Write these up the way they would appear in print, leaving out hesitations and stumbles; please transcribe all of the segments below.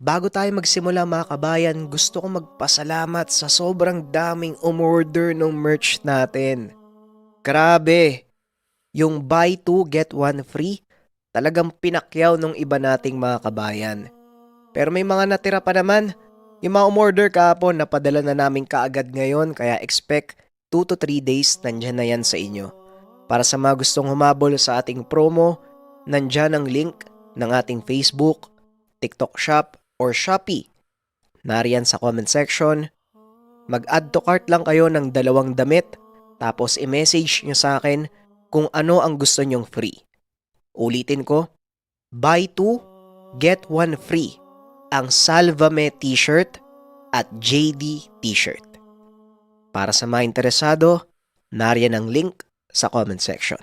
Bago tayo magsimula mga kabayan, gusto ko magpasalamat sa sobrang daming umorder ng merch natin. Grabe, yung buy two get one free, talagang pinakyaw ng iba nating mga kabayan. Pero may mga natira pa naman. Yung mga umorder kahapon, napadala na namin kaagad ngayon kaya expect 2 to 3 days nandyan na yan sa inyo. Para sa mga gustong humabol sa ating promo, nandyan ang link ng ating Facebook, TikTok Shop, or Shopee. Nariyan sa comment section. Mag-add to cart lang kayo ng 2 damit, tapos i-message nyo sa akin kung ano ang gusto nyong free. Ulitin ko, buy two, get one free. Ang Salvame t-shirt at JD t-shirt. Para sa mga interesado, nariyan ang link sa comment section.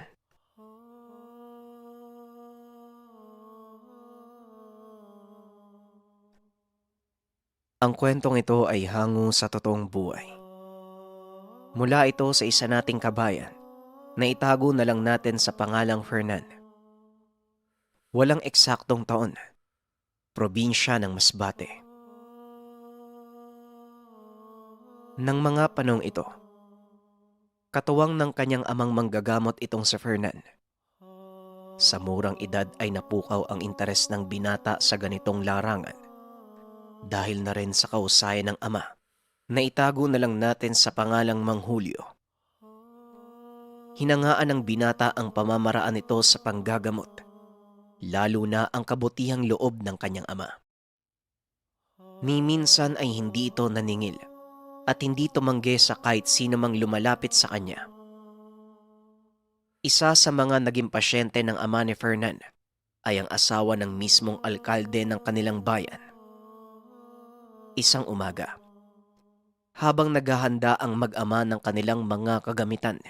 Ang kwentong ito ay hango sa totoong buhay. Mula ito sa isa nating kabayan na itago na lang natin sa pangalang Fernan. Walang eksaktong taon, probinsya ng Masbate. Nang mga panong ito, katuwang ng kanyang amang manggagamot itong si Fernan. Sa murang edad ay napukaw ang interes ng binata sa ganitong larangan. Dahil na rin sa kausayan ng ama, na itago na lang natin sa pangalang Mang Julio. Hinangaan ng binata ang pamamaraan nito sa panggagamot, lalo na ang kabutihang loob ng kanyang ama. Ni minsan ay hindi ito naningil at hindi tumanggi sa kahit sino mang lumalapit sa kanya. Isa sa mga naging pasyente ng ama ni Fernan ay ang asawa ng mismong alkalde ng kanilang bayan. Isang umaga, habang naghahanda ang mag-ama ng kanilang mga kagamitan,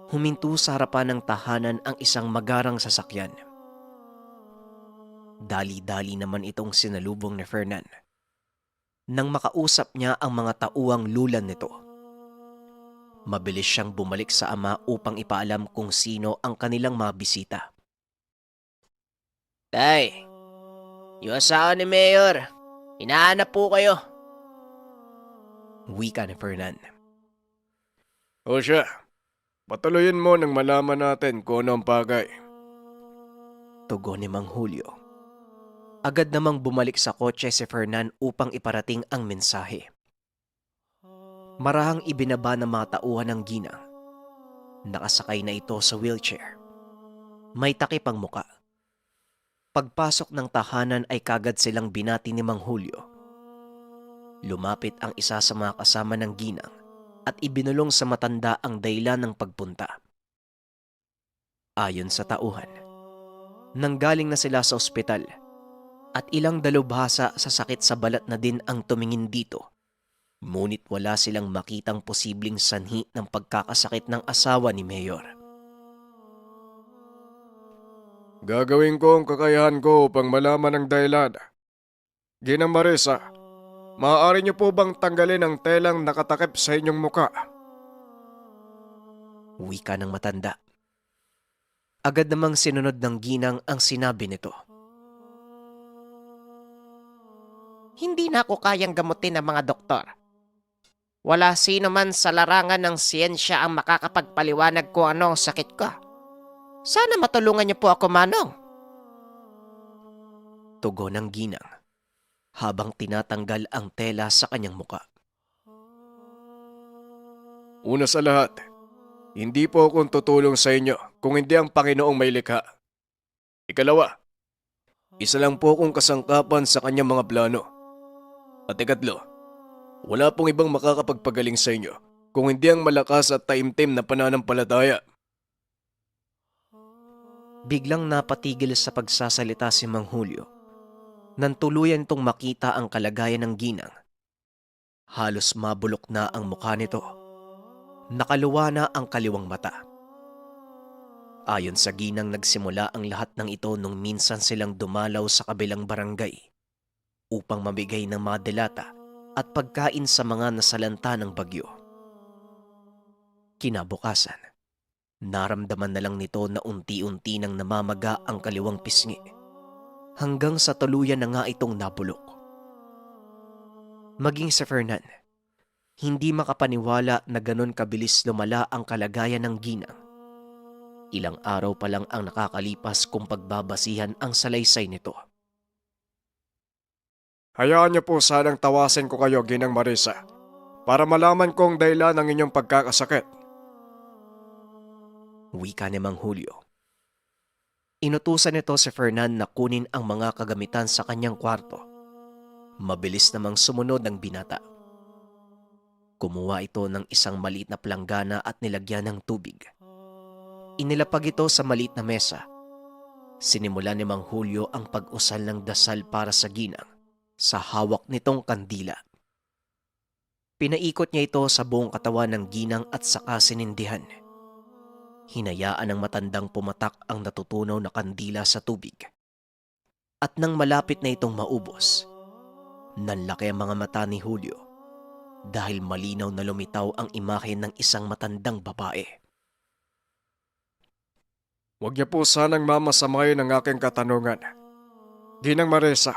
huminto sa harapan ng tahanan ang isang magarang sasakyan. Dali-dali naman itong sinalubong ni Fernan. Nang makausap niya ang mga tauang lulan nito, mabilis siyang bumalik sa ama upang ipaalam kung sino ang kanilang mga bisita. Tay, yung asawa ni Mayor, hinahanap po kayo. Wika ni Fernan. O siya, patuloyin mo nang malaman natin kung ano ang bagay. Tugon ni Mang Julio. Agad namang bumalik sa kotse si Fernan upang iparating ang mensahe. Marahang ibinaba ng mga tauhan ng ginang. Nakasakay na ito sa wheelchair. May takip ang muka. Pagpasok ng tahanan ay kagad silang binati ni Mang Julio. Lumapit ang isa sa mga kasama ng ginang at ibinulong sa matanda ang dahilan ng pagpunta. Ayon sa tauhan, nanggaling na sila sa ospital at ilang dalubhasa sa sakit sa balat na din ang tumingin dito. Ngunit wala silang makitang posibleng sanhi ng pagkakasakit ng asawa ni Mayor. Gagawin ko ang kakayahan ko upang malaman ang dahilan. Ginang Marisa, maaari niyo po bang tanggalin ang telang nakatakip sa inyong muka? Wika ng matanda. Agad namang sinunod ng ginang ang sinabi nito. Hindi na ako kayang gamutin ng mga doktor. Wala sino man sa larangan ng siyensya ang makakapagpaliwanag kung ano ang sakit ko. Sana matulungan niyo po ako, Manong. Tugon ng ginang habang tinatanggal ang tela sa kanyang muka. Una sa lahat, hindi po akong tutulong sa inyo kung hindi ang Panginoong may likha. Ikalawa, isa lang po akong kasangkapan sa kanyang mga plano. At ikatlo, wala pong ibang makakapagpagaling sa inyo kung hindi ang malakas at taimtim na pananampalataya. Biglang napatigil sa pagsasalita si Mang Julio nang tuluyan itong makita ang kalagayan ng ginang. Halos mabulok na ang mukha nito. Nakaluwa na ang kaliwang mata. Ayon sa ginang, nagsimula ang lahat ng ito nung minsan silang dumalaw sa kabilang barangay upang mamigay ng mga delata at pagkain sa mga nasalanta ng bagyo. Kinabukasan, naramdaman na lang nito na unti-unti nang namamaga ang kaliwang pisngi hanggang sa tuluyan na nga itong nabulok. Maging si Fernan, hindi makapaniwala na ganon kabilis lumala ang kalagayan ng ginang. Ilang araw pa lang ang nakakalipas kung pagbabasihan ang salaysay nito. Hayaan niyo po sanang tawasin ko kayo, Ginang Marisa, para malaman kong dahilan ng inyong pagkakasakit. Wika ni Mang Julio. Inutusan nito si Fernan na kunin ang mga kagamitan sa kanyang kwarto. Mabilis namang sumunod ng binata. Kumuha ito ng isang maliit na planggana at nilagyan ng tubig. Inilapag ito sa maliit na mesa. Sinimulan ni Mang Julio ang pag-usal ng dasal para sa ginang sa hawak nitong kandila. Pinaikot niya ito sa buong katawan ng ginang at saka sinindihan. Hinayaan ng matandang pumatak ang natutunaw na kandila sa tubig. At nang malapit na itong maubos, nanlaki ang mga mata ni Julio dahil malinaw na lumitaw ang imahe ng isang matandang babae. Huwag niyo po sanang mamasamayin ang aking katanungan. Ginang Marisa,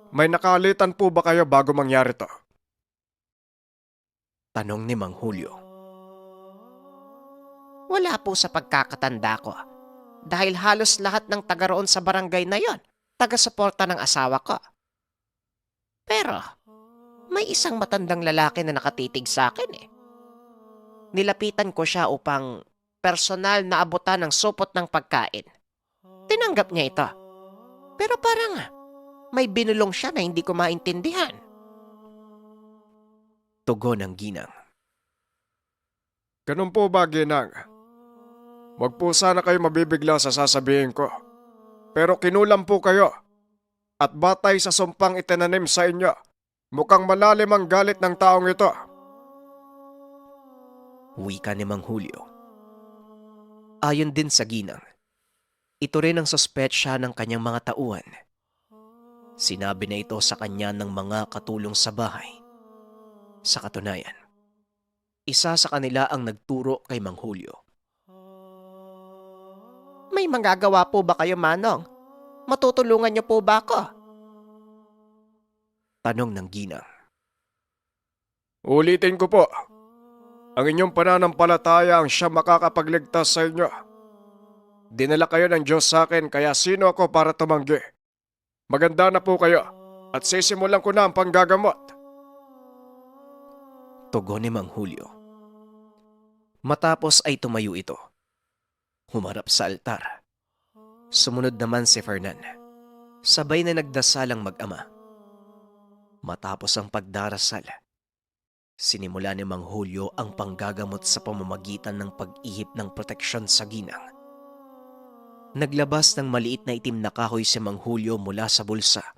may nakalitan po ba kayo bago mangyari to? Tanong ni Mang Julio. Wala po sa pagkakatanda ko. Dahil halos lahat ng taga roon sa barangay na yon, taga-suporta ng asawa ko. Pero, may isang matandang lalaki na nakatitig sa akin eh. Nilapitan ko siya upang personal na abutan ng supot ng pagkain. Tinanggap niya ito. Pero parang may binulong siya na hindi ko maintindihan. Tugon ng ginang. Ganun po ba, Ginang? Huwag po sana kayo mabibigla sa sasabihin ko. Pero kinulam po kayo. At batay sa sumpang itinanim sa inyo, mukhang malalim ang galit ng taong ito. Wika ni Mang Julio. Ayon din sa ginang, ito rin ang suspetsya ng kanyang mga tauhan. Sinabi na ito sa kanya ng mga katulong sa bahay. Sa katunayan, isa sa kanila ang nagturo kay Mang Julio. May magagawa po ba kayo, Manong? Matutulungan niyo po ba ako? Tanong ng ginang. Ulitin ko po. Ang inyong pananampalataya ang siya makakapagligtas sa inyo. Dinala kayo ng Diyos sa akin kaya sino ako para tumanggi? Maganda na po kayo at sisimulan ko na ang panggagamot. Tugon ni Mang Julio. Matapos ay tumayo ito. Humarap sa altar. Sumunod naman si Fernan. Sabay na nagdasalang mag-ama. Matapos ang pagdarasal, sinimula ni Mang Julio ang panggagamot sa pamamagitan ng pag-ihip ng proteksyon sa ginang. Naglabas ng maliit na itim na kahoy si Mang Julio mula sa bulsa.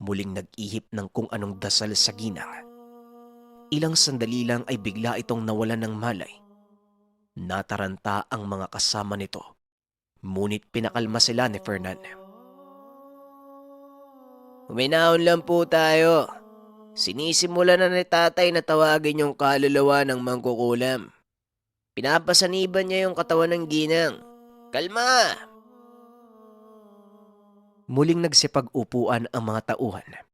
Muling nag-ihip ng kung anong dasal sa ginang. Ilang sandali lang ay bigla itong nawalan ng malay. Nataranta ang mga kasama nito, ngunit pinakalma sila ni Fernan. Huminahon lang po tayo. Sinisimula na ni tatay na tawagin yung kaluluwa ng mangkukulam. Pinapasaniban niya yung katawan ng ginang. Kalma! Muling nagsipag-upuan ang mga tauhan.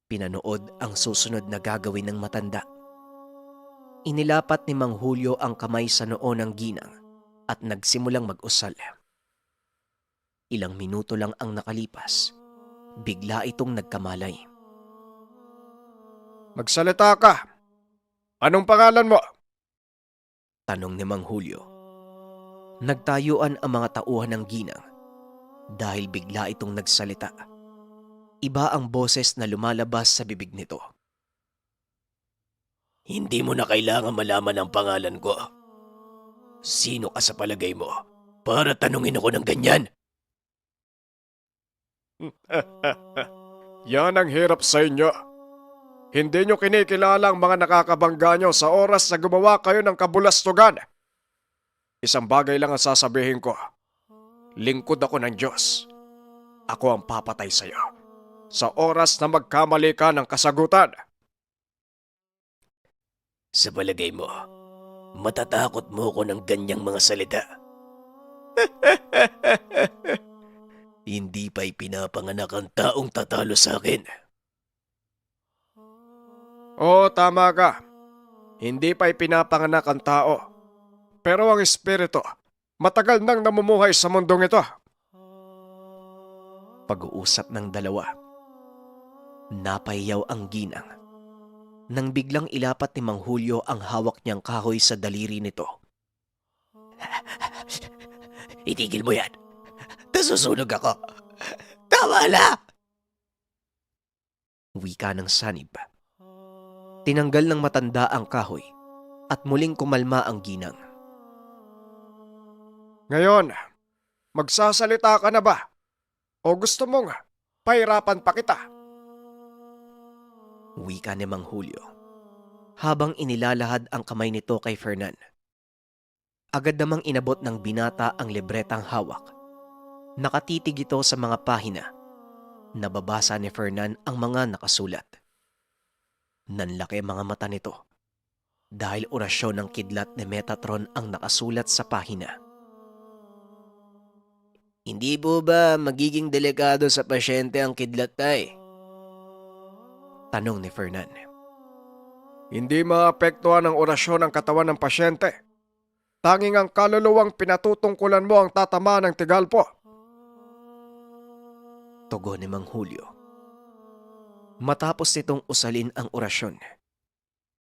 Pinanood ang susunod na gagawin ng matanda. Inilapat ni Mang Julio ang kamay sa noo ng ginang at nagsimulang mag-usal. Ilang minuto lang ang nakalipas. Bigla itong nagkamalay. Magsalita ka! Anong pangalan mo? Tanong ni Mang Julio. Nagtayuan ang mga tauhan ng ginang dahil bigla itong nagsalita. Iba ang boses na lumalabas sa bibig nito. Hindi mo na kailangan malaman ang pangalan ko. Sino ka sa palagay mo para tanungin ako ng ganyan? Yan ang hirap sa inyo. Hindi nyo kinikilala ang mga nakakabangga nyo sa oras na gumawa kayo ng kabulastugan. Isang bagay lang ang sasabihin ko. Lingkod ako ng Diyos. Ako ang papatay sa iyo sa oras na magkamali ka ng kasagutan. Sa palagay mo, matatakot mo ko ng ganyang mga salita? Hindi pa'y pinapanganak ang taong tatalo sa akin. Oo, tama ka. Hindi pa ipinapanganak ang tao. Pero ang espiritu, matagal nang namumuhay sa mundong ito. Pag-uusap ng dalawa. Napahiyaw ang ginang nang biglang ilapat ni Mang Julio ang hawak niyang kahoy sa daliri nito. Itigil mo yan. Nasusunog ako. Tama na! Wika ng sanib. Tinanggal ng matanda ang kahoy at muling kumalma ang ginang. Ngayon, magsasalita ka na ba? O gusto mong pahirapan pa kita? Wika ni Mang Julio habang inilalahad ang kamay nito kay Fernan. Agad namang inabot ng binata ang libretang hawak. Nakatitig ito sa mga pahina. Nababasa ni Fernan ang mga nakasulat. Nanlaki ang mga mata nito dahil orasyon ng kidlat ni Metatron ang nakasulat sa pahina. Hindi po ba magiging delikado sa pasyente ang kidlat, tay? Tanong ni Fernan. Hindi maapektuhan ng orasyon ang katawan ng pasyente. Tanging ang kaluluwang pinatutungkulan mo ang tatama ng tigalpo. Tugon ni Mang Julio. Matapos nitong usalin ang orasyon,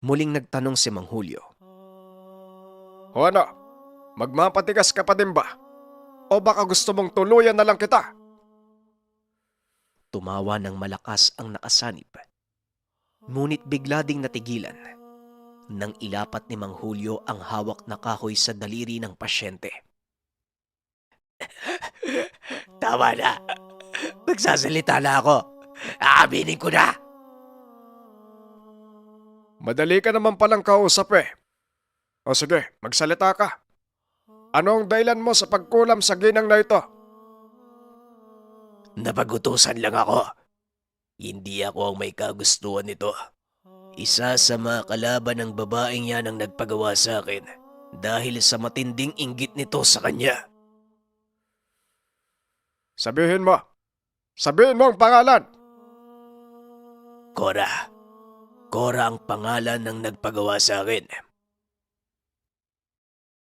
muling nagtanong si Mang Julio. O ano, magmapatigas ka pa din ba? O baka gusto mong tuluyan na lang kita? Tumawa ng malakas ang nakasanib. Ngunit bigla ding natigilan nang ilapat ni Mang Julio ang hawak na kahoy sa daliri ng pasyente. Tama na. Magsasalita na ako. Aaminin ko na. Madali ka naman palang kausap eh. O sige, magsalita ka. Ano ang dahilan mo sa pagkulam sa ginang na ito? Napagutusan lang ako. Hindi ako ang may kagustuhan nito. Isa sa mga kalaban ng babaeng yan ang nagpagawa sa akin dahil sa matinding inggit nito sa kanya. Sabihin mo. Sabihin mo ang pangalan. Cora. Cora ang pangalan ng nagpagawa sa akin.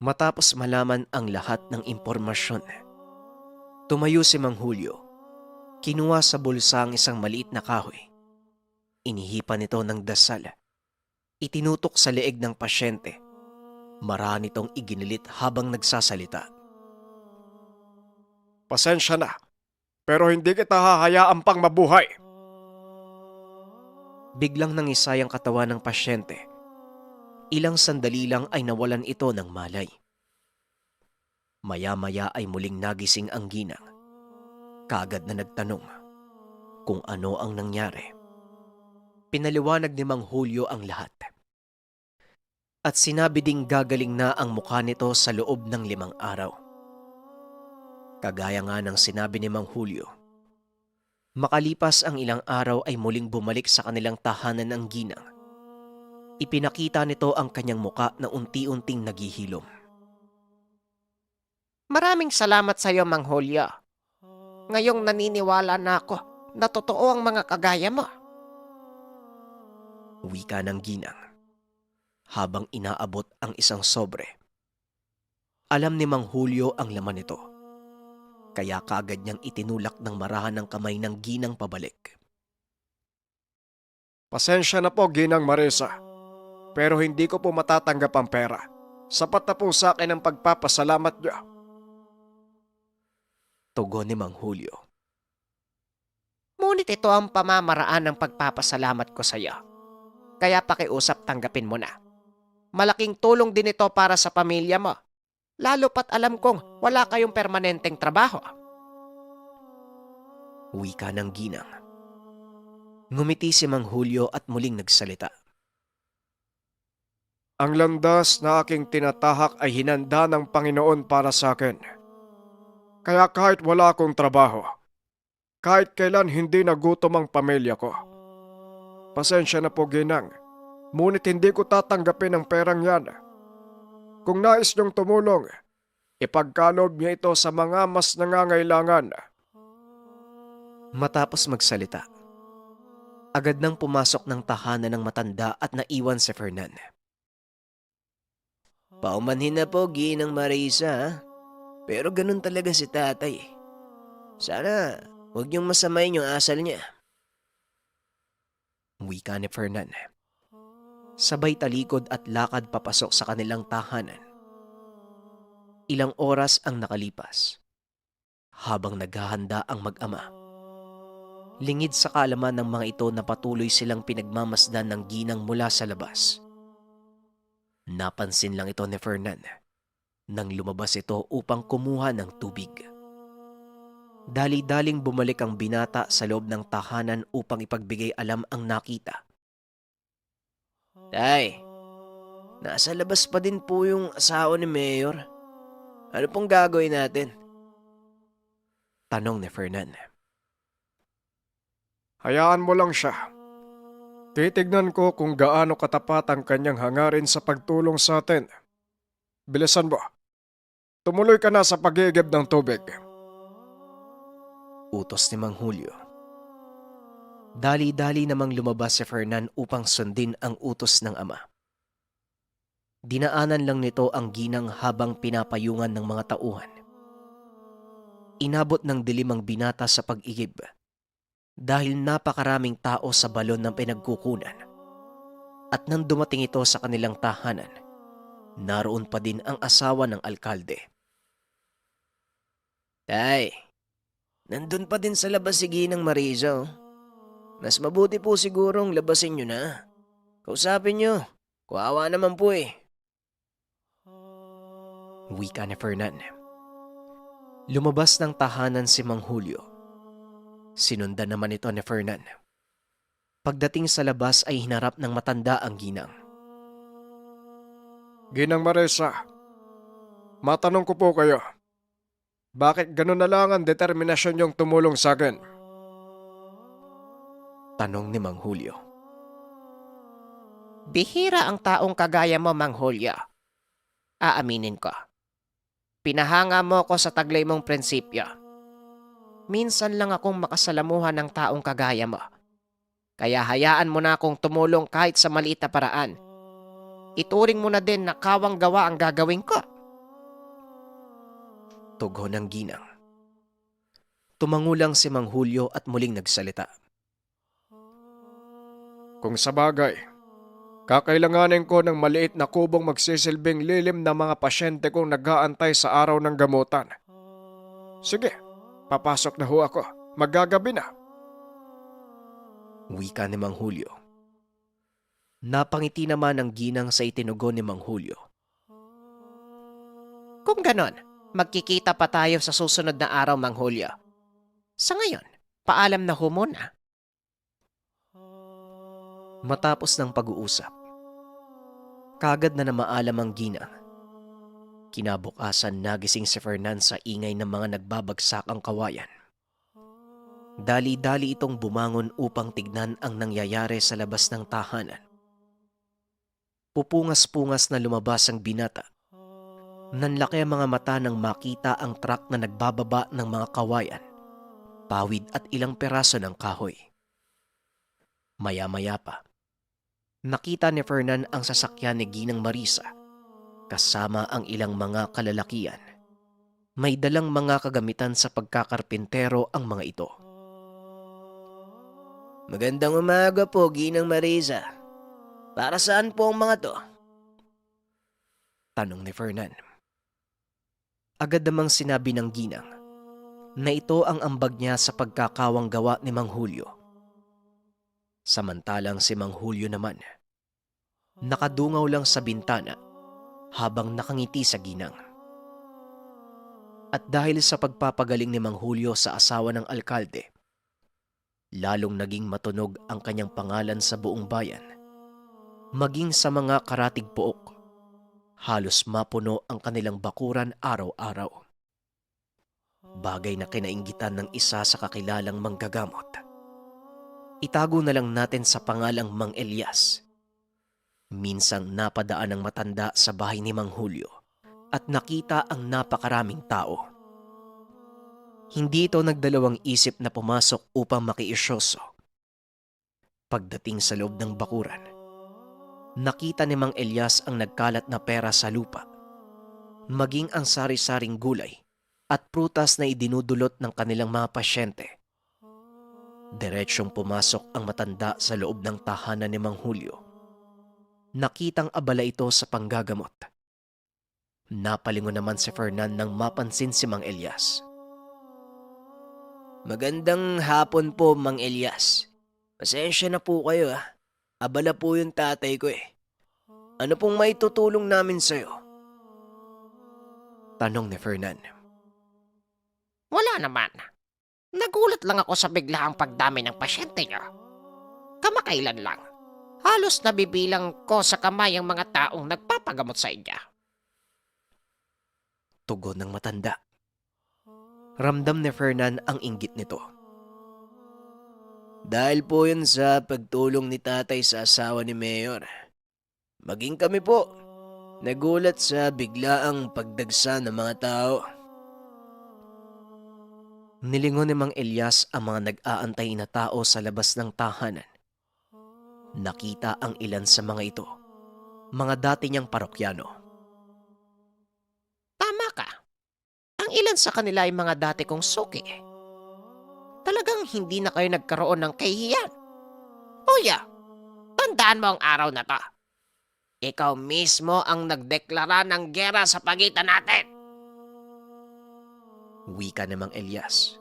Matapos malaman ang lahat ng impormasyon, tumayo si Mang Julio. Kinuha sa bulsa ang isang maliit na kahoy. Inihipan nito ng dasal. Itinutok sa leeg ng pasyente. Marami nitong iginilit habang nagsasalita. Pasensya na, pero hindi kita hahayaan pang mabuhay. Biglang nangisay ang katawan ng pasyente. Ilang sandali lang ay nawalan ito ng malay. Maya-maya ay muling nagising ang ginang. Kaagad na nagtanong kung ano ang nangyari. Pinaliwanag ni Mang Julio ang lahat. At sinabi ding gagaling na ang mukha nito sa loob ng 5 araw. Kagaya nga ng sinabi ni Mang Julio. Makalipas ang ilang araw ay muling bumalik sa kanilang tahanan ang ginang. Ipinakita nito ang kanyang muka na unti-unting naghihilom. Maraming salamat sa iyo, Mang Julio. Ngayong naniniwala na ako na totoo ang mga kagaya mo. Wika ng ginang habang inaabot ang isang sobre. Alam ni Mang Julio ang laman nito. Kaya kaagad niyang itinulak ng marahan ng kamay ng ginang pabalik. Pasensya na po, Ginang Marisa. Pero hindi ko po matatanggap ang pera. Sapat na po sa akin ang pagpapasalamat niyo. Tugon ni Mang Julio. Ngunit ito ang pamamaraan ng pagpapasalamat ko sa iyo. Kaya pakiusap tanggapin mo na. Malaking tulong din ito para sa pamilya mo. Lalo pat alam kong wala kayong permanenteng trabaho. Wika ng ginang. Ngumiti si Mang Julio at muling nagsalita. Ang landas na aking tinatahak ay hinanda ng Panginoon para sa akin. Kaya kahit wala akong trabaho, kahit kailan hindi nagutom ang pamilya ko. Pasensya na po, Ginang. Ngunit hindi ko tatanggapin ang perang yan. Kung nais niyong tumulong, ipagkaloob niya ito sa mga mas nangangailangan. Matapos magsalita, Agad nang pumasok ng tahanan ng matanda at naiwan si Fernan. Paumanhin na po, Ginang Marisa, ha? Pero ganun talaga si tatay. Sana huwag niyong masamayin yung asal niya. Wika ni Fernan. Sabay talikod at lakad papasok sa kanilang tahanan. Ilang oras ang nakalipas. Habang naghahanda ang mag-ama, lingid sa kaalaman ng mga ito na patuloy silang pinagmamasdan ng ginang mula sa labas. Napansin lang ito ni Fernan nang lumabas ito upang kumuha ng tubig. Dali-daling bumalik ang binata sa loob ng tahanan upang ipagbigay alam ang nakita. Tay, nasa labas pa din po yung asawa ni Mayor. Ano pong gagawin natin? Tanong ni Fernan. Hayaan mo lang siya. Titignan ko kung gaano katapat ang kanyang hangarin sa pagtulong sa atin. Bilisan mo. Tumuloy ka na sa pag-iigib ng tubig. Utos ni Mang Julio. Dali-dali namang lumabas si Fernan upang sundin ang utos ng ama. Dinaanan lang nito ang ginang habang pinapayungan ng mga tauhan. Inabot ng dilim ang binata sa pag-igib dahil napakaraming tao sa balon ng pinagkukunan. At nang dumating ito sa kanilang tahanan, naroon pa din ang asawa ng alkalde. Tay, nandun pa din sa labas si Ginang Marisa. Oh. Mas mabuti po sigurong labasin nyo na. Kausapin nyo. Kuwawa naman po eh. Wika ni Fernan. Lumabas ng tahanan si Mang Julio. Sinundan naman ito ni Fernan. Pagdating sa labas ay hinarap ng matanda ang ginang. Ginang Marisa, matanong ko po kayo. Bakit ganun na lang ang determinasyon niyong tumulong sa akin? Tanong ni Mang Julio. Bihira ang taong kagaya mo, Mang Julio. Aaminin ko. Pinahanga mo ko sa taglay mong prinsipyo. Minsan lang akong makasalamuhan ng taong kagaya mo. Kaya hayaan mo na akong tumulong kahit sa maliit na paraan. Ituring mo na din na kawang gawa ang gagawin ko. Tugon ng ginang. Tumangulang si Mang Julio at muling nagsalita. Kung sa bagay, kakailanganin ko ng maliit na kubong magsisilbing lilim na mga pasyente kong nag-aantay sa araw ng gamutan. Sige, papasok na ho ako. Magagabi na. Wika ni Mang Julio. Napangiti naman ang ginang sa itinugon ni Mang Julio. Kung ganon, magkikita pa tayo sa susunod na araw, Mang Julio. Sa ngayon, paalam na ho muna. Matapos ng pag-uusap, kagad na namaalam ang ginang. Kinabukasan nagising si Fernan sa ingay ng mga nagbabagsakang kawayan. Dali-dali itong bumangon upang tignan ang nangyayari sa labas ng tahanan. Pupungas-pungas na lumabas ang binata. Nanlaki ang mga mata nang makita ang truck na nagbababa ng mga kawayan, pawid at ilang peraso ng kahoy. Maya-maya pa, nakita ni Fernan ang sasakyan ni Ginang Marisa kasama ang ilang mga kalalakian. May dalang mga kagamitan sa pagkakarpintero ang mga ito. Magandang umaga po, Ginang Marisa. Para saan po ang mga to? Tanong ni Fernan. Agad namang sinabi ng ginang na ito ang ambag niya sa pagkakawang gawa ni Mang Julio. Samantalang si Mang Julio naman, nakadungaw lang sa bintana habang nakangiti sa ginang. At dahil sa pagpapagaling ni Mang Julio sa asawa ng alkalde, lalong naging matunog ang kanyang pangalan sa buong bayan. Maging sa mga karatig pook, halos mapuno ang kanilang bakuran araw-araw. Bagay na kinainggitan ng isa sa kakilalang manggagamot. Itago na lang natin sa pangalang Mang Elias. Minsang napadaan ng matanda sa bahay ni Mang Julio at nakita ang napakaraming tao. Hindi ito nagdalawang isip na pumasok upang makiisyoso. Pagdating sa loob ng bakuran, nakita ni Mang Elias ang nagkalat na pera sa lupa, maging ang sari-saring gulay at prutas na idinudulot ng kanilang mga pasyente. Diretsyong pumasok ang matanda sa loob ng tahanan ni Mang Julio. Nakitang abala ito sa panggagamot. Napalingon naman si Fernan nang mapansin si Mang Elias. Magandang hapon po, Mang Elias. Pasensya na po kayo ah. Abala po yung tatay ko eh. Ano pong may tutulong namin sa'yo? Tanong ni Fernan. Wala naman. Nagulat lang ako sa biglaang pagdami ng pasyente niyo. Kamakailan lang. Halos nabibilang ko sa kamay ang mga taong nagpapagamot sa inyo. Tugon ng matanda. Ramdam ni Fernan ang inggit nito. Dahil po yun sa pagtulong ni tatay sa asawa ni Mayor. Maging kami po, nagulat sa biglaang pagdagsa ng mga tao. Nilingon ni Mang Elias ang mga nag-aantay na tao sa labas ng tahanan. Nakita ang ilan sa mga ito, mga dati niyang parokyano. Tama ka. Ang ilan sa kanila ay mga dati kong suki. Talagang hindi na kayo nagkaroon ng kahihiyan. Kuya, tandaan mo ang araw na to. Ikaw mismo ang nagdeklara ng gera sa pagitan natin. Wika ni Mang Elias.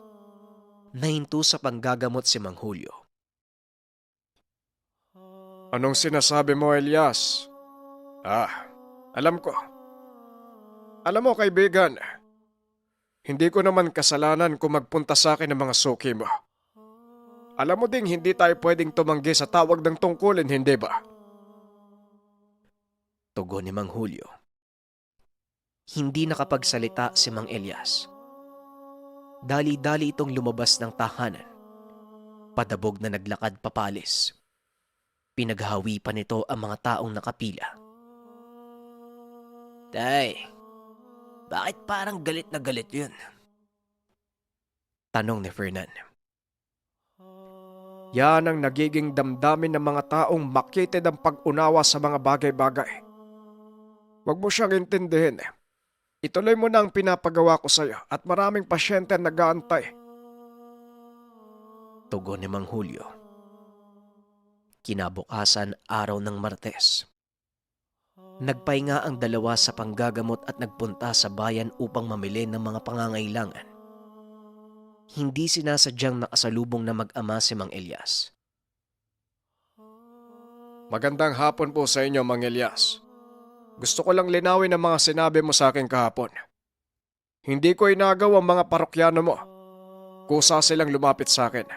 Nahinto sa panggagamot si Mang Julio. Anong sinasabi mo, Elias? Alam ko. Alam mo, kaibigan, hindi ko naman kasalanan kung magpunta sa akin ng mga suki mo. Alam mo ding hindi tayo pwedeng tumanggi sa tawag ng tungkulin, hindi ba? Tugon ni Mang Julio. Hindi nakapagsalita si Mang Elias. Dali-dali itong lumabas ng tahanan. Padabog na naglakad papalis. Pinaghawi pa nito ang mga taong nakapila. Tay, bakit parang galit na galit yun? Tanong ni Fernan. Yan ang nagiging damdamin ng mga taong makitid ang pag-unawa sa mga bagay-bagay. Huwag mo siyang intindihin. Ituloy mo na ang pinapagawa ko sa iyo at maraming pasyente ang nag-aantay. Tugon ni Mang Julio. Kinabukasan araw ng Martes. Nagpahinga ang dalawa sa panggagamot at nagpunta sa bayan upang mamili ng mga pangangailangan. Hindi sinasadyang nakasalubong na mag-ama si Mang Elias. Magandang hapon po sa inyo, Mang Elias. Gusto ko lang linawin ang mga sinabi mo sa akin kahapon. Hindi ko inagaw ang mga parokyano mo. Kusa silang lumapit sa akin.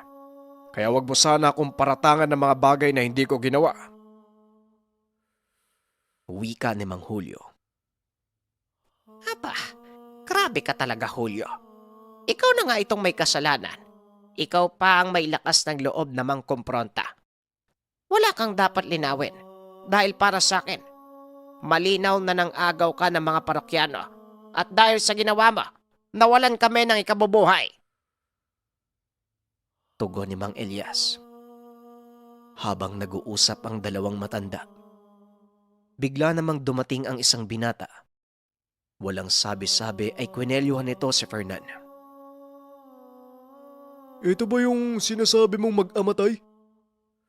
Kaya wag mo sana akong paratangan ng mga bagay na hindi ko ginawa. Wika ni Mang Julio. Aba, grabe ka talaga, Julio. Ikaw na nga itong may kasalanan. Ikaw pa ang may lakas ng loob na mangkompronta. Wala kang dapat linawin. Dahil para sa akin, malinaw na nang agaw ka ng mga parokyano. At dahil sa ginawa mo, nawalan kami ng ikabubuhay. Tugon ni Mang Elias. Habang nag-uusap ang dalawang matanda, bigla namang dumating ang isang binata. Walang sabi-sabi ay kwinelyuhan nito si Fernan. Ito ba yung sinasabi mong mag-amatay?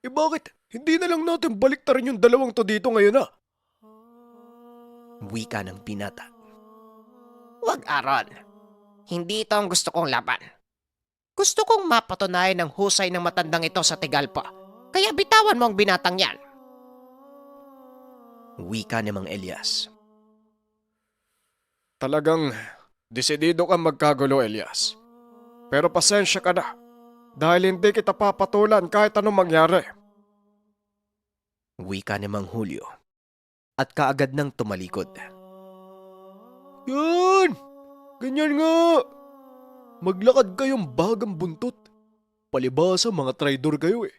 Bakit? Hindi na lang natin baliktarin yung dalawang to dito ngayon ah. Wika ng binata. Huwag, Aaron. Hindi ito ang gusto kong laban. Gusto kong mapatunayan ang husay ng matandang ito sa Tigalpo. Kaya bitawan mo ang binatang yan. Wika ni Mang Elias. Talagang desidido kang magkagulo, Elias. Pero pasensya ka na dahil hindi kita papatulan kahit anong mangyari. Wika ni Mang Julio. At kaagad nang tumalikod. Yan! Ganyan nga! Maglakad kayong bagang buntot. Palibasa mga traidor kayo eh.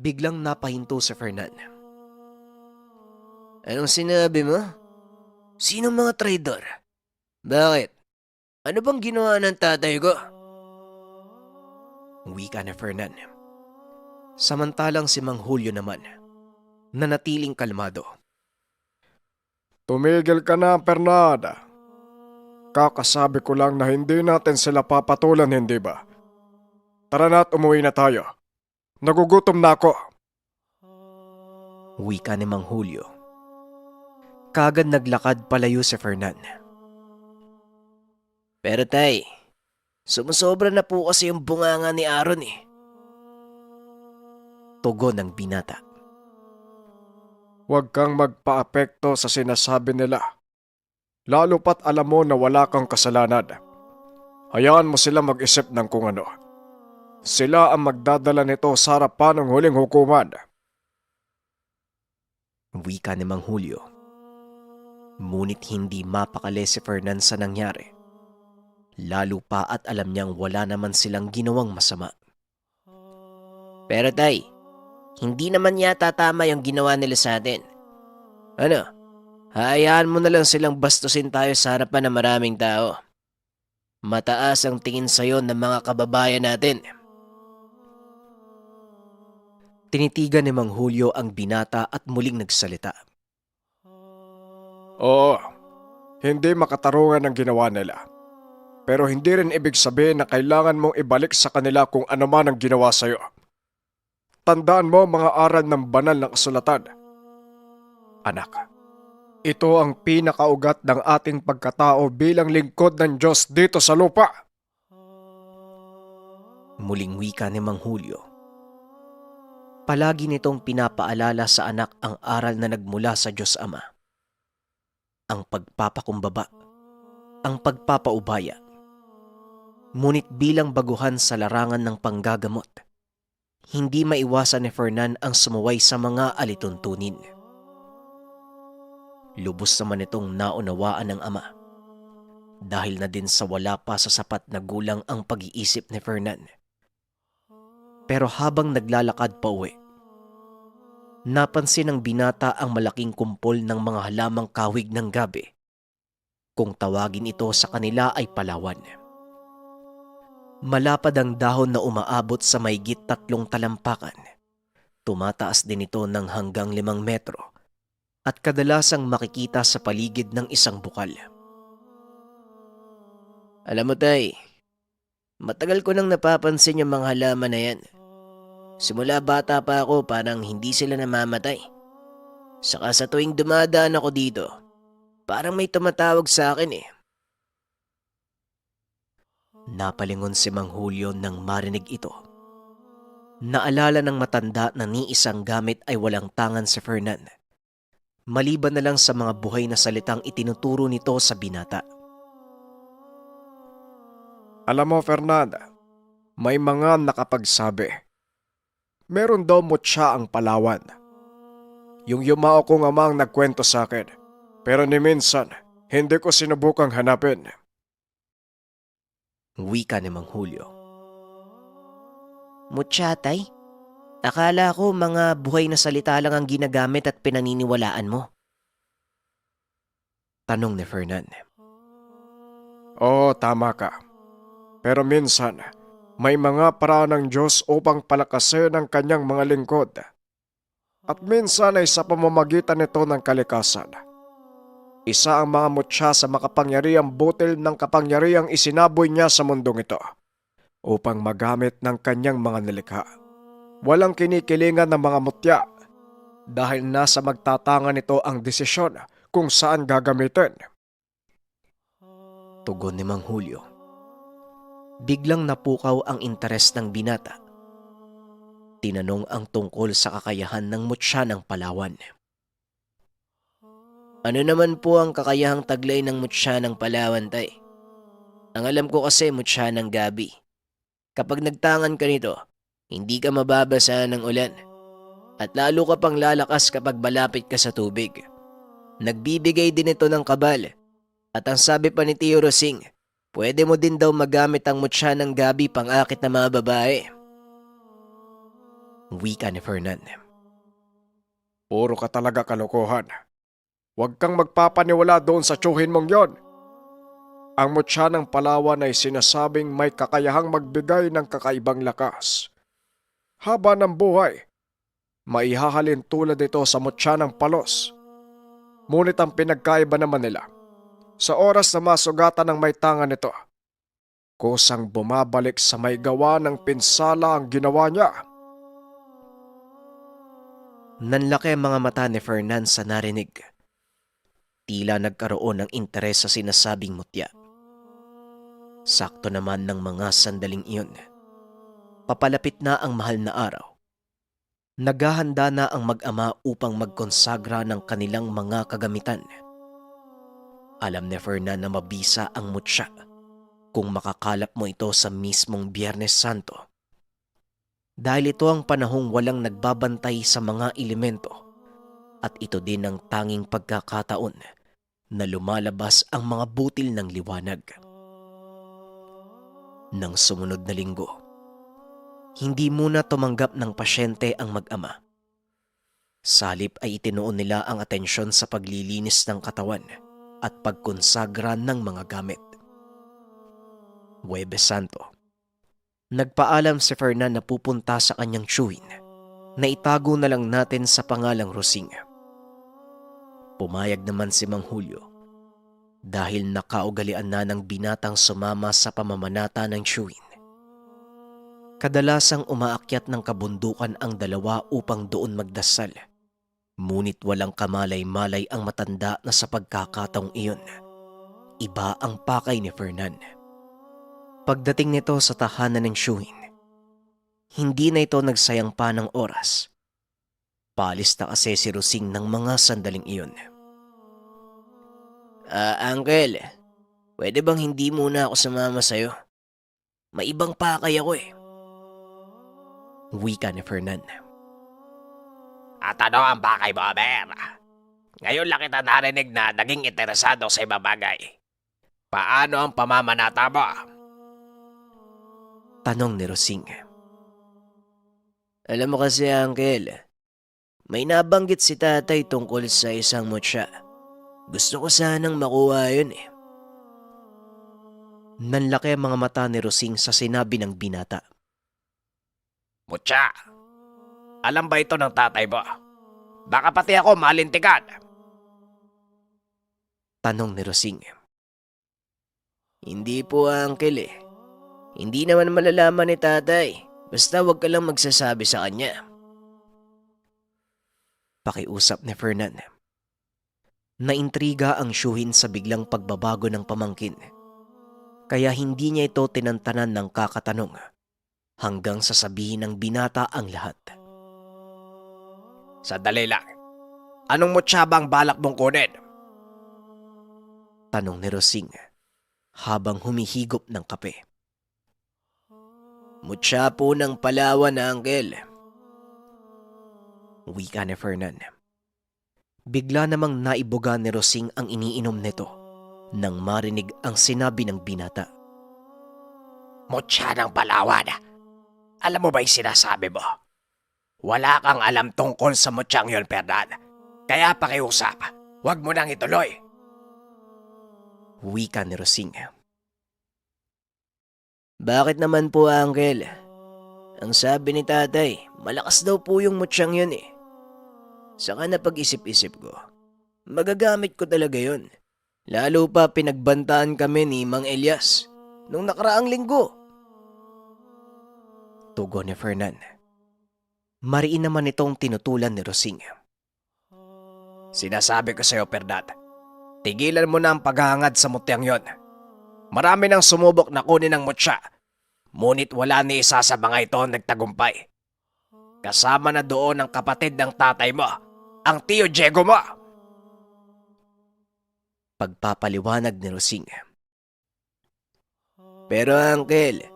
Biglang napahinto si Fernan. Anong sinabi mo? Sinong mga traidor? Bakit? Ano bang ginawa ng tatay ko? Wika ni Fernan. Samantalang si Mang Julio naman, nanatiling kalmado. Tumigil ka na, Fernanda. Kakasabi ko lang na hindi natin sila papatulan, hindi ba? Tara na at umuwi na tayo. Nagugutom na ako. Wika ni Mang Julio. Kagad naglakad palayo si Fernan. Pero tay, sumusobra na po kasi yung bunganga ni Aaron eh. Tugon ng binata. Huwag kang magpa-apekto sa sinasabi nila. Lalo pat alam mo na wala kang kasalanan. Hayaan mo sila mag-isip ng kung ano. Sila ang magdadala nito sa harapan ng huling hukuman. Wika ni Mang Julio. Ngunit hindi mapakali si Fernan sa nangyari. Lalo pa at alam niyang wala naman silang ginawang masama. Pero tay, hindi naman yata tama yung ginawa nila sa atin. Ano? Hayaan mo na lang silang bastusin tayo sa harapan ng maraming tao. Mataas ang tingin sa'yo ng mga kababayan natin. Tinitigan ni Mang Julio ang binata at muling nagsalita. Oo, hindi makatarungan ang ginawa nila. Pero hindi rin ibig sabihin na kailangan mong ibalik sa kanila kung ano man ang ginawa sa'yo. Tandaan mo mga aral ng banal na kasulatan. Anak, ito ang pinakaugat ng ating pagkatao bilang lingkod ng Diyos dito sa lupa. Muling wika ni Mang Julio. Palagi nitong pinapaalala sa anak ang aral na nagmula sa Diyos Ama. Ang pagpapakumbaba, ang pagpapaubaya. Ngunit bilang baguhan sa larangan ng panggagamot, hindi maiwasan ni Fernan ang sumuway sa mga alituntunin. Lubos naman itong naunawaan ng ama. Dahil na din sa wala pa sa sapat na gulang ang pag-iisip ni Fernan. Pero habang naglalakad pa uwi, napansin ng binata ang malaking kumpol ng mga halamang kawig ng gabi. Kung tawagin ito sa kanila ay palawan. Malapad ang dahon na umaabot sa mahigit 3 talampakan. Tumataas din ito ng hanggang 5 metro at kadalasang makikita sa paligid ng isang bukal. Alam mo tay, matagal ko nang napapansin yung mga halaman na yan. Simula bata pa ako parang hindi sila namamatay. Saka sa tuwing dumadaan ako dito, parang may tumatawag sa akin eh. Napalingon si Mang Julio nang marinig ito. Naalala ng matanda na ni isang gamit ay walang tangan si Fernan. Maliban na lang sa mga buhay na salitang itinuturo nito sa binata. Alam mo, Fernanda, may mga nakapagsabi. Meron daw mutya ang Palawan. Yung yumao kong ama ang nagkwento sa akin. Pero ni minsan, hindi ko sinubukang hanapin. Wika ni Mang Julio. Mutya tay? Akala ko mga buhay na salita lang ang ginagamit at pinaniniwalaan mo. Tanong ni Fernan. Oo, tama ka. Pero minsan, may mga paraan ng Diyos upang palakasin ang kanyang mga lingkod. At minsan ay sa pamamagitan nito ng kalikasan. Isa ang mga mutya sa makapangyarihang butil ng kapangyarihang isinaboy niya sa mundong ito upang magamit ng kanyang mga nilikha. Walang kinikilingan ng mga mutya dahil nasa magtatangan nito ang desisyon kung saan gagamitin. Tugon ni Mang Julio. Biglang napukaw ang interes ng binata. Tinanong ang tungkol sa kakayahan ng mutya ng Palawan. Ano naman po ang kakayahang taglay ng mutya ng Palawan tay? Ang alam ko kasi mutya ng gabi. Kapag nagtangan ka nito, hindi ka mababasa ng ulan. At lalo ka pang lalakas kapag malapit ka sa tubig. Nagbibigay din ito ng kabal. At ang sabi pa ni Tio Rosing, pwede mo din daw magamit ang mutya ng gabi pang-akit ng mga babae. Wika ni Fernan. Puro ka talaga kalokohan. Huwag kang magpapaniwala doon sa tsuhin mong yon. Ang mutya ng Palawan ay sinasabing may kakayahang magbigay ng kakaibang lakas. haba ng buhay. Maihahalin tulad ito sa mutya ng palos. Ngunit ang pinagkaiba naman nila, sa oras na masugatan ng may tanga nito, kusang bumabalik sa may gawa ng pinsala ang ginawa niya. Nanlaki ang mga mata ni Fernan sa narinig. Tila nagkaroon ng interes sa sinasabing mutya. Sakto naman ng mga sandaling iyon. Papalapit na ang mahal na araw. Naghahanda na ang mag-ama upang magkonsagra ng kanilang mga kagamitan. Alam ni Fernan na mabisa ang mutya kung makakalap mo ito sa mismong Biyernes Santo. Dahil ito ang panahong walang nagbabantay sa mga elemento at ito din ang tanging pagkakataon na lumalabas ang mga butil ng liwanag. Nang sumunod na linggo, hindi muna tumanggap ng pasyente ang mag-ama. Salip ay itinuon nila ang atensyon sa paglilinis ng katawan at pagkonsagra ng mga gamit. Huwebes Santo. Nagpaalam si Fernan na pupunta sa kanyang tiyuhin na itago na lang natin sa pangalang Rosing. Pumayag naman si Mang Julio dahil nakaugalian na ng binatang sumama sa pamamanata ng tiyuhin. Kadalasang umaakyat ng kabundukan ang dalawa upang doon magdasal. Ngunit walang kamalay-malay ang matanda na sa pagkakataong iyon. Iba ang pakay ni Fernan. Pagdating nito sa tahanan ng tiyuhin, hindi na ito nagsayang pa ng oras. Paalis na kasi si Rosing ng mga sandaling iyon. Uncle, pwede bang hindi muna ako sumama sa'yo? May ibang pakay ako eh. Wika ni Fernan. At ano ang pakay mo, Aber? Ngayon lang kita narinig na naging interesado sa ibang bagay. Paano ang pamamanata mo? Tanong ni Rosing. Alam mo kasi, Uncle, may nabanggit si tatay tungkol sa isang mutya. Gusto ko sanang makuha yun eh. Nanlaki ang mga mata ni Rosing sa sinabi ng binata. Mutya, alam ba ito ng tatay mo? Baka pati ako malintikan. Tanong ni Rosing. Hindi po, Uncle eh. Hindi naman malalaman ni tatay. Basta wag ka lang magsasabi sa kanya. Pakiusap ni Fernan. Naintriga ang tiyuhin sa biglang pagbabago ng pamangkin. Kaya hindi niya ito tinantanan ng kakatanong hanggang sasabihin ng binata ang lahat. Sandali lang. Anong mutya ba ang balak mong kunin? Tanong ni Rosing habang humihigop ng kape. Mutya po ng Palawan, Uncle. Wika ni Fernan. Bigla namang naibuga ni Rosing ang iniinom nito nang marinig ang sinabi ng binata. Mutya ng Palawan. Alam mo ba yung sinasabi mo? Wala kang alam tungkol sa mutyang yon, Fernan. Kaya pakiusap, huwag mo nang ituloy. Wika ni Rosing. Bakit naman po, Uncle? Ang sabi ni tatay, malakas daw po yung mutyang yun eh. Saka napag-isip-isip ko, magagamit ko talaga yun. Lalo pa pinagbantaan kami ni Mang Elias nung nakaraang linggo. Tugon ni Fernan. Mariin naman itong tinutulan ni Rosing. Sinasabi ko sa'yo, Fernan, tigilan mo na ang paghahangad sa mutyang yon. Marami nang sumubok na kunin ang mutya, ngunit wala ni isa sa mga ito nagtagumpay. Kasama na doon ang kapatid ng tatay mo, ang Tio Diego mo. Pagpapaliwanag ni Rosing. Pero Uncle,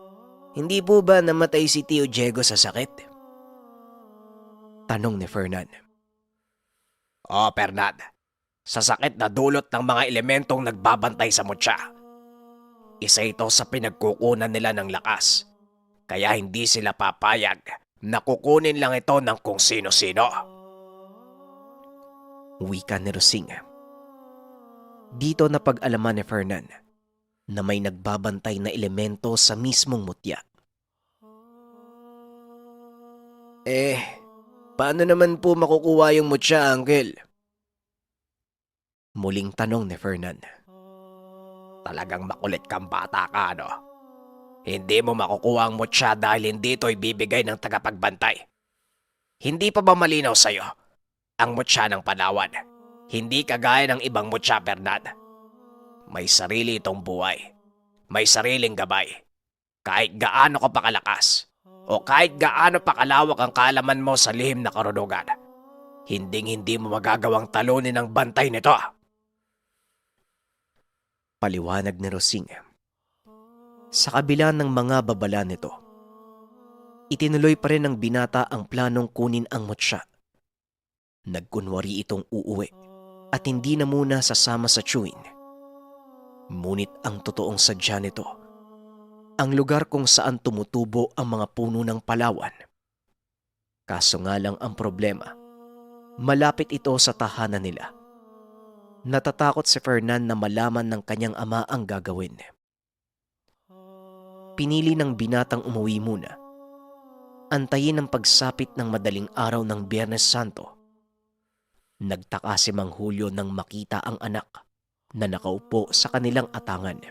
hindi po ba namatay si Tio Diego sa sakit? Tanong ni Fernan. Fernan, sa sakit na dulot ng mga elementong nagbabantay sa mutya. Isa ito sa pinagkukunan nila ng lakas, kaya hindi sila papayag na kukunin lang ito ng kung sino-sino. Wika ni Rosing. Dito napag-alaman ni Fernan na may nagbabantay na elemento sa mismong mutya. Eh, paano naman po makukuha yung mutya, Uncle? Muling tanong ni Fernan. Talagang makulit kang bata ka, no? Hindi mo makukuha ang mutya dahil hindi ito ibibigay ng tagapagbantay. Hindi pa ba malinaw sa'yo? Ang mutya ng Palawan, hindi kagaya ng ibang mutya, Fernan. May sarili itong buhay. May sariling gabay. Kahit gaano ka pa kalakas, o kahit gaano pa kalawak ang kaalaman mo sa lihim na karunungan, hindi mo magagawang talunin ang bantay nito. Paliwanag ni Rosing. Sa kabila ng mga babala nito, itinuloy pa rin ng binata ang planong kunin ang mutya. Nagkunwari itong uuwi at hindi na muna sasama sa chewin. Ngunit ang totoong sadya nito, ang lugar kung saan tumutubo ang mga puno ng Palawan. Kaso nga lang ang problema, malapit ito sa tahanan nila. Natatakot si Fernan na malaman ng kanyang ama ang gagawin. Pinili ng binatang umuwi muna. Antayin ang pagsapit ng madaling araw ng Biyernes Santo. Nagtaka si Mang Julio nang makita ang anak na nakaupo sa kanilang atangan.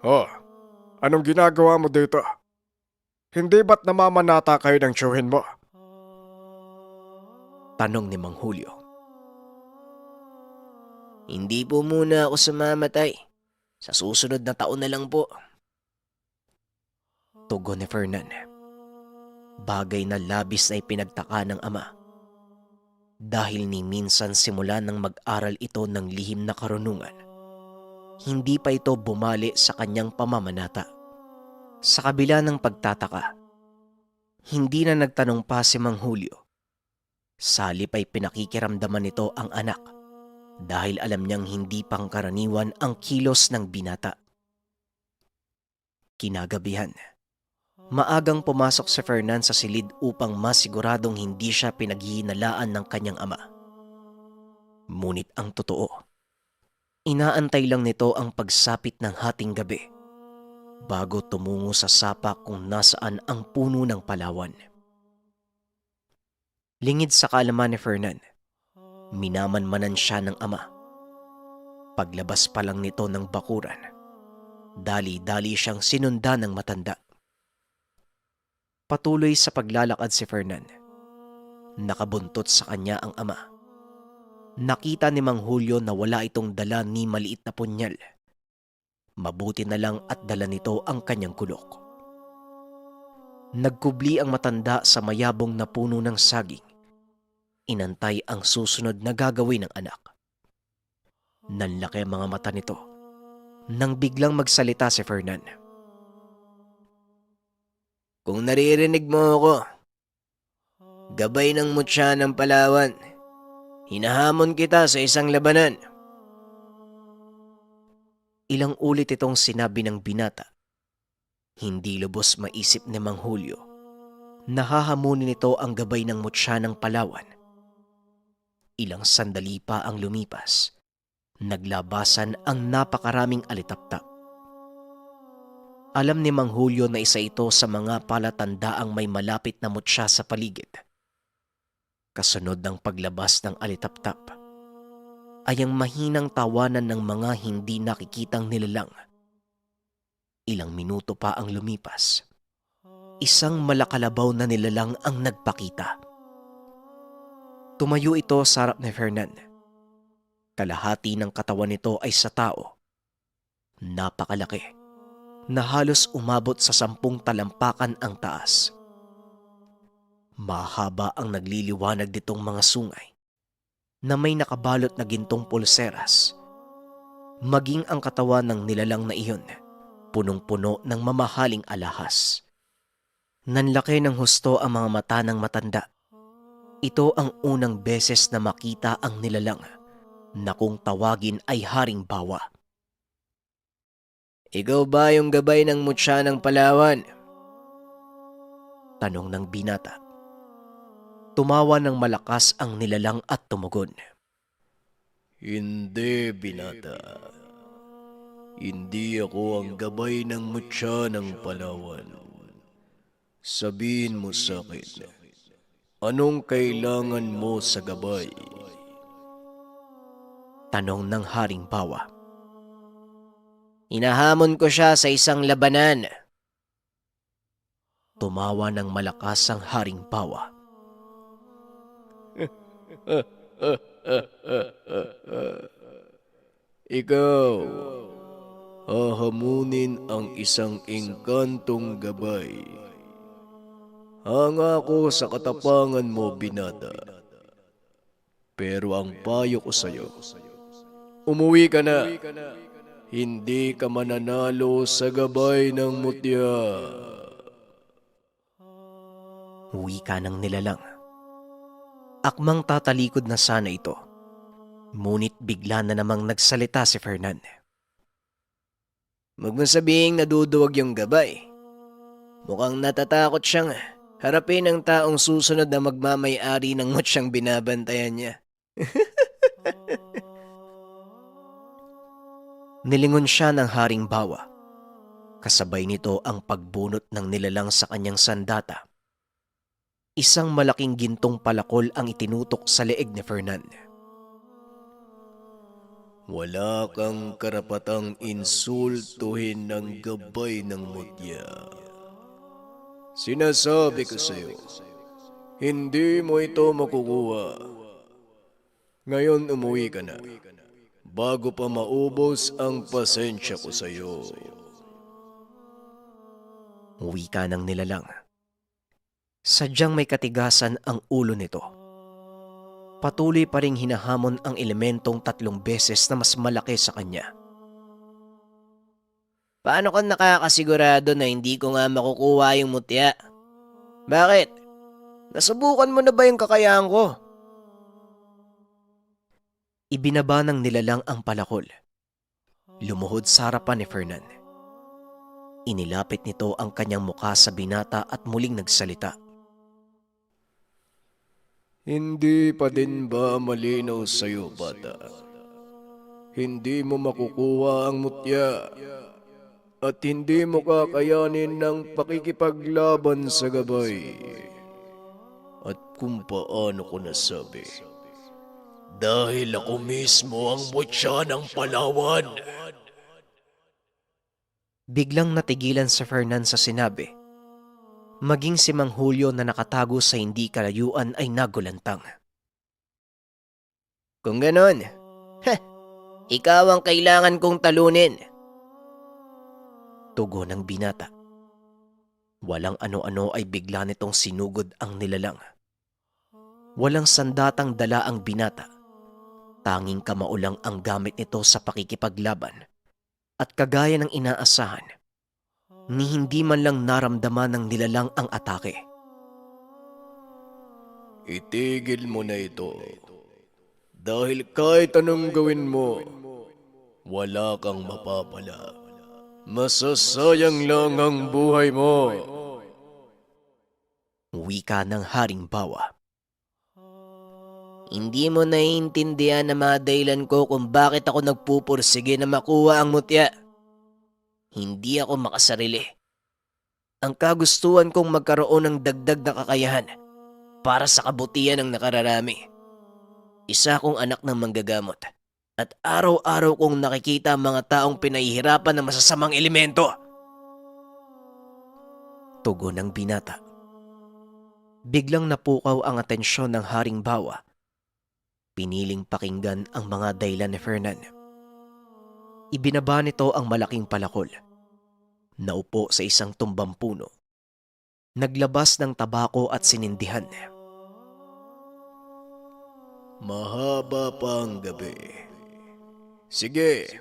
Oh, anong ginagawa mo dito? Hindi ba't namamanata kayo ng tiyuhin mo? Tanong ni Mang Julio. Hindi po muna ako sumamatay. Sa susunod na taon na lang po. Tugon ni Fernan. Bagay na labis na ipinagtaka ng ama. Dahil ni minsan simula nang mag-aral ito ng lihim na karunungan, hindi pa ito bumali sa kanyang pamamanata. Sa kabila ng pagtataka, hindi na nagtanong pa si Mang Julio. Salip ay pinakikiramdaman nito ang anak dahil alam niyang hindi pangkaraniwan ang kilos ng binata. Kinagabihan, maagang pumasok si Fernan sa silid upang masiguradong hindi siya pinaghihinalaan ng kanyang ama. Ngunit ang totoo, inaantay lang nito ang pagsapit ng hating gabi bago tumungo sa sapa kung nasaan ang puno ng Palawan. Lingid sa kaalaman ni Fernan, minamanmanan siya ng ama. Paglabas pa lang nito ng bakuran, dali-dali siyang sinundan ng matanda. Patuloy sa paglalakad si Fernan. Nakabuntot sa kanya ang ama. Nakita ni Mang Julio na wala itong dala ni maliit na punyal. Mabuti na lang at dala nito ang kanyang kulok. Nagkubli ang matanda sa mayabong na puno ng saging. Inantay ang susunod na gagawin ng anak. Nanlaki ang mga mata nito nang biglang magsalita si Fernan. Kung naririnig mo ako, gabay ng mutya ng Palawan, hinahamon kita sa isang labanan. Ilang ulit itong sinabi ng binata. Hindi lubos maisip ni Mang Julio. Nahahamunin nito ang gabay ng mutya ng Palawan. Ilang sandali pa ang lumipas. Naglabasan ang napakaraming alitaptap. Alam ni Mang Julio na isa ito sa mga palatandaang may malapit na mutya sa paligid. Kasunod ng paglabas ng alitaptap ay ang mahinang tawanan ng mga hindi nakikitang nilalang. Ilang minuto pa ang lumipas. Isang malakalabaw na nilalang ang nagpakita. Tumayo ito sa harap ni Fernan. Kalahati ng katawan nito ay sa tao. Napakalaki, na halos umabot sa 10 talampakan ang taas. Mahaba ang nagliliwanag nitong mga sungay na may nakabalot na gintong pulseras. Maging ang katawan ng nilalang na iyon, punong-puno ng mamahaling alahas. Nanlaki ng husto ang mga mata ng matanda. Ito ang unang beses na makita ang nilalang na kung tawagin ay Haring Bawa. Ikaw ba yung gabay ng mutya ng Palawan? Tanong ng binata. Tumawa ng malakas ang nilalang at tumugon. Hindi, binata. Hindi ako ang gabay ng mutya ng Palawan. Sabihin mo sa akin, anong kailangan mo sa gabay? Tanong ng Haring Bawa. Hinahamon ko siya sa isang labanan. Tumawa ng malakas ang Haring Bawa. Ikaw, hahamunin ang isang engkantong gabay. Hanga ko sa katapangan mo, binata. Pero ang payo ko sa'yo, umuwi ka na. Hindi ka mananalo sa gabay ng mutya. Wika ng nilalang. Akmang tatalikod na sana ito. Ngunit bigla na namang nagsalita si Fernan. Huwag mo sabihing naduduwag yung gabay. Mukhang natatakot siyang harapin ang taong susunod na magmamay-ari ng mutyang binabantayan niya. Nilingon siya ng Haring Bawa. Kasabay nito ang pagbunot ng nilalang sa kanyang sandata. Isang malaking gintong palakol ang itinutok sa leeg ni Fernan. Wala kang karapatang insultuhin ng gabay ng mutya. Sinasabi ko sa'yo, hindi mo ito makukuha. Ngayon umuwi ka na, bago pa maubos ang pasensya ko sa'yo. Wika ng nilalang. Sadyang may katigasan ang ulo nito. Patuloy pa ring hinahamon ang elementong 3 beses na mas malaki sa kanya. Paano ka nakakasigurado na hindi ko nga makukuha yung mutya? Bakit? Nasubukan mo na ba yung kakayahan ko? Ibinaba ng nilalang ang palakol. Lumuhod sa harapan ni Fernan. Inilapit nito ang kanyang mukha sa binata at muling nagsalita. Hindi pa din ba malinaw sa'yo, bata? Hindi mo makukuha ang mutya at hindi mo kakayanin ng pakikipaglaban sa gabay. At kung paano ko nasabi, dahil ako mismo ang mutya ng Palawan. Biglang natigilan si Fernan sa sinabi. Maging si Mang Julio na nakatago sa hindi kalayuan ay nagulantang. Kung ganon, ikaw ang kailangan kong talunin. Tugon ng binata. Walang ano-ano ay bigla nitong sinugod ang nilalang. Walang sandatang dala ang binata. Tanging kamao lang ang gamit nito sa pakikipaglaban. At kagaya ng inaasahan, ni hindi man lang naramdaman ng nilalang ang atake. Itigil mo na ito. Dahil kahit anong gawin mo, wala kang mapapala. Masasayang lang ang buhay mo. Wika ng Haring Bawa. Hindi mo naiintindihan na mga dahilan ko kung bakit ako nagpupursige na makuha ang mutya. Hindi ako makasarili. Ang kagustuhan kong magkaroon ng dagdag na kakayahan para sa kabutihan ng nakararami. Isa akong anak ng manggagamot at araw-araw kong nakikita ang mga taong pinahihirapan ng masasamang elemento. Tugon ng binata. Biglang napukaw ang atensyon ng Haring Bawa. Piniling pakinggan ang mga dahilan ni Fernan. Ibinaba nito ang malaking palakol. Naupo sa isang tumbang puno. Naglabas ng tabako at sinindihan. Mahaba pa ang gabi. Sige,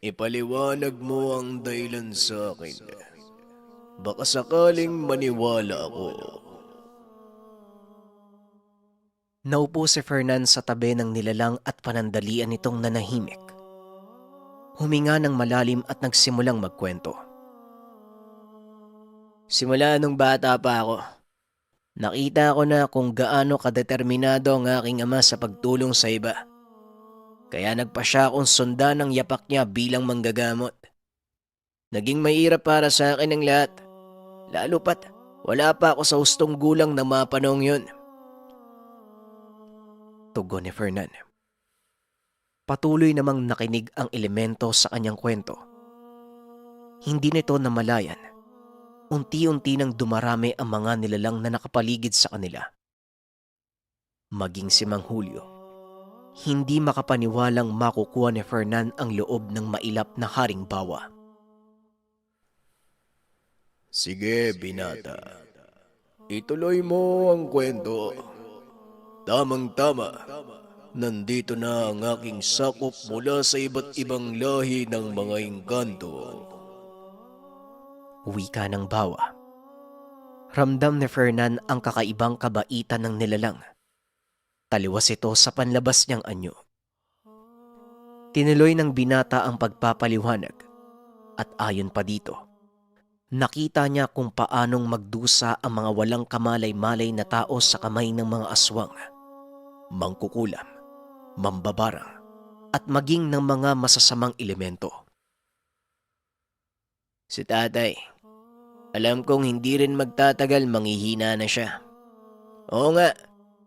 ipaliwanag mo ang dahilan sa akin. Baka sakaling maniwala ako. Naupo si Fernan sa tabi ng nilalang at panandalian nitong nanahimik. Huminga ng malalim at nagsimulang magkwento. Simula nung bata pa ako, nakita ko na kung gaano kadeterminado ang aking ama sa pagtulong sa iba. Kaya nagpa siya akong sundan ng yapak niya bilang manggagamot. Naging mahirap para sa akin ang lahat, lalo pat Wala pa ako sa hustong gulang na mapanong yun. Tugon ni Fernan. Patuloy namang nakinig ang elemento sa kanyang kwento. Hindi nito namalayan. Unti-unti nang dumarami ang mga nilalang na nakapaligid sa kanila. Maging si Mang Julio, hindi makapaniwalang makukuha ni Fernan ang loob ng mailap na haring bawa. Sige, binata. Ituloy mo ang kwento. Tamang-tama. Nandito na ang aking sakop mula sa iba't ibang lahi ng mga engkanto. Wika ng bawa. Ramdam ni Fernan ang kakaibang kabaitan ng nilalang. Taliwas ito sa panlabas niyang anyo. Tinuloy ng binata ang pagpapaliwanag at ayon pa dito, nakita niya kung paanong magdusa ang mga walang kamalay-malay na tao sa kamay ng mga aswang, mangkukulam, mambabarang, at maging ng mga masasamang elemento. Si tatay, alam kong hindi rin magtatagal manghihina na siya. Oo nga,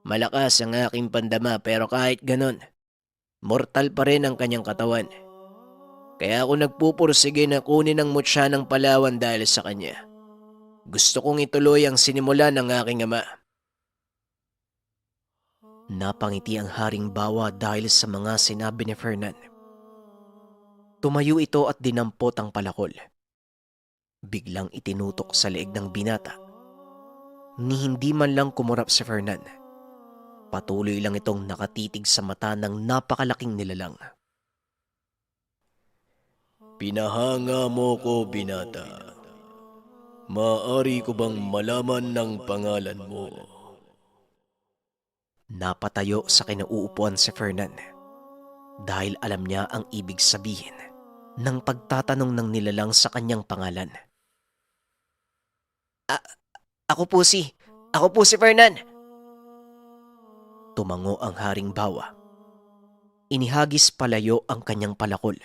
malakas ang aking pandama pero kahit ganon, mortal pa rin ang kanyang katawan. Kaya ako nagpupursige na kunin ang mutya ng Palawan dahil sa kanya. Gusto kong ituloy ang sinimula ng aking ama. Napangiti ang haring bawa dahil sa mga sinabi ni Fernan. Tumayo ito at dinampot ang palakol. Biglang itinutok sa leeg ng binata. Ni hindi man lang kumurap si Fernan. Patuloy lang itong nakatitig sa mata ng napakalaking nilalang. Pinahanga mo ko, binata. Maaari ko bang malaman ng pangalan mo? Napatayo sa kinauupuan si Fernan dahil alam niya ang ibig sabihin ng pagtatanong ng nilalang sa kanyang pangalan. Ako po si Fernan. Tumango ang haring bawa. Inihagis palayo ang kanyang palakol.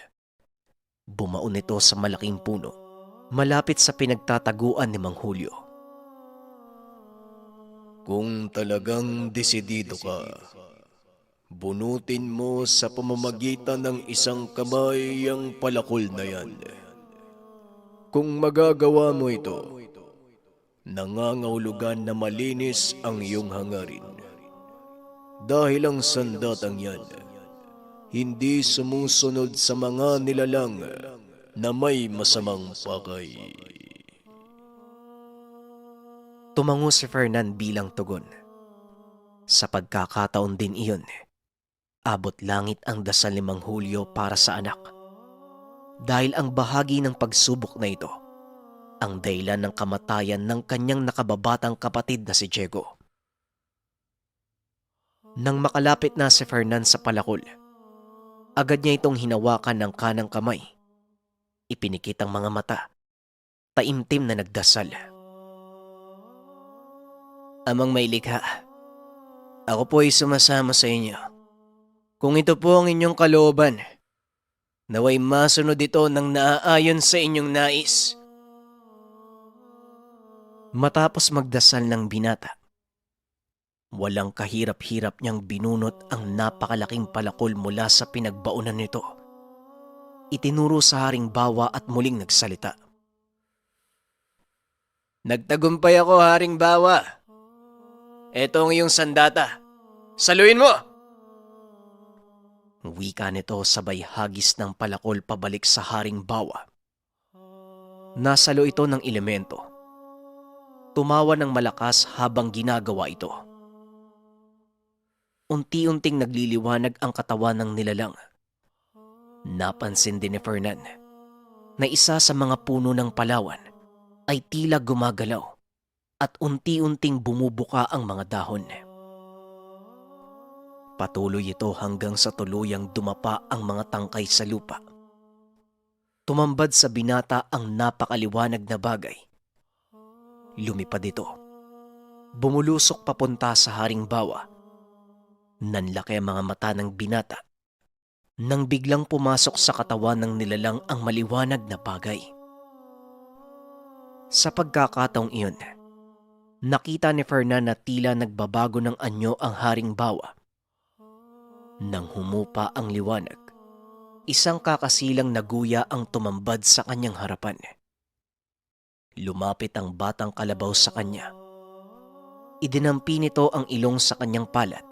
Bumaon ito sa malaking puno, malapit sa pinagtataguan ni Mang Julio. Kung talagang desidido ka, bunutin mo sa pamamagitan ng isang kamay ang palakol na yan. Kung magagawa mo ito, nangangahulugan na malinis ang iyong hangarin. Dahil ang sandatang yan, hindi sumusunod sa mga nilalang na may masamang pakay. Tumango si Fernan bilang tugon. Sa pagkakataon din iyon, abot langit ang dasal ni Mang Julio para sa anak. Dahil ang bahagi ng pagsubok na ito, ang dahilan ng kamatayan ng kanyang nakababatang kapatid na si Diego. Nang makalapit na si Fernan sa palakol, agad niya itong hinawakan ng kanang kamay. Ipinikit ang mga mata, taimtim na nagdasal. Amang may likha, ako po ay sumasama sa inyo. Kung ito po ang inyong kalooban, naway masunod ito ng naaayon sa inyong nais. Matapos magdasal ng binata, walang kahirap-hirap niyang binunot ang napakalaking palakol mula sa pinagbaunan nito. Itinuro sa haring bawa at muling nagsalita. Nagtagumpay ako, haring bawa. Ito ang iyong sandata. Saluin mo! Wika nito sabay hagis ng palakol pabalik sa haring bawa. Nasalo ito ng elemento. Tumawa ng malakas habang ginagawa ito. Unti-unting nagliliwanag ang katawan ng nilalang. Napansin din ni Fernan na isa sa mga puno ng Palawan ay tila gumagalaw at unti-unting bumubuka ang mga dahon. Patuloy ito hanggang sa tuluyang dumapa ang mga tangkay sa lupa. Tumambad sa binata ang napakaliwanag na bagay. Lumipad ito. Bumulusok papunta sa haring bawa. Nanlaki ang mga mata ng binata nang biglang pumasok sa katawan ng nilalang ang maliwanag na bagay. Sa pagkakataong iyon, Nakita ni Fernan na tila nagbabago ng anyo ang Haring Bawa. Nang humupa ang liwanag, isang kakasilang naguya ang tumambad sa kanyang harapan. Lumapit ang batang kalabaw sa kanya. Idinampi nito ang ilong sa kanyang palad.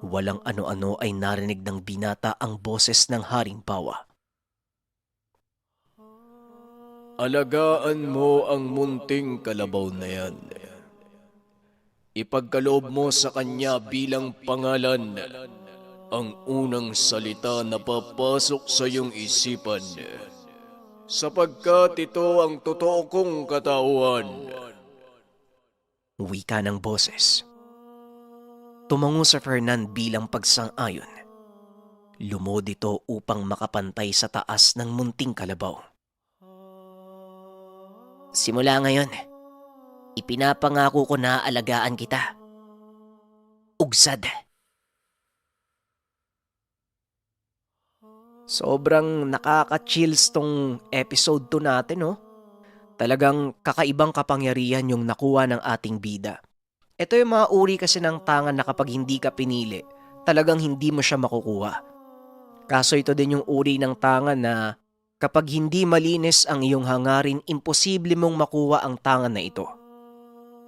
Walang ano-ano ay narinig ng binata ang boses ng Haring Bawa. Alagaan mo ang munting kalabaw na yan. Ipagkaloob mo sa kanya bilang pangalan ang unang salita na papasok sa iyong isipan, sapagkat ito ang totoo kong katauhan. Wika ng boses. Tumango sa Fernan bilang pagsang-ayon. Lumod ito upang makapantay sa taas ng munting kalabaw. Simula ngayon, ipinapangako ko na alagaan kita. Ugsad. Sobrang nakaka-chills tong episode 2 natin, no? Talagang kakaibang kapangyarihan yung nakuha ng ating bida. Ito yung mga uri kasi ng tangan na kapag hindi ka pinili, talagang hindi mo siya makukuha. Kaso ito din yung uri ng tangan na kapag hindi malinis ang iyong hangarin, imposible mong makuha ang tangan na ito.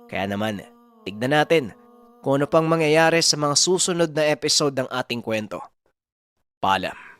Kaya naman, tignan natin kung ano pang mangyayari sa mga susunod na episode ng ating kwento. Paalam.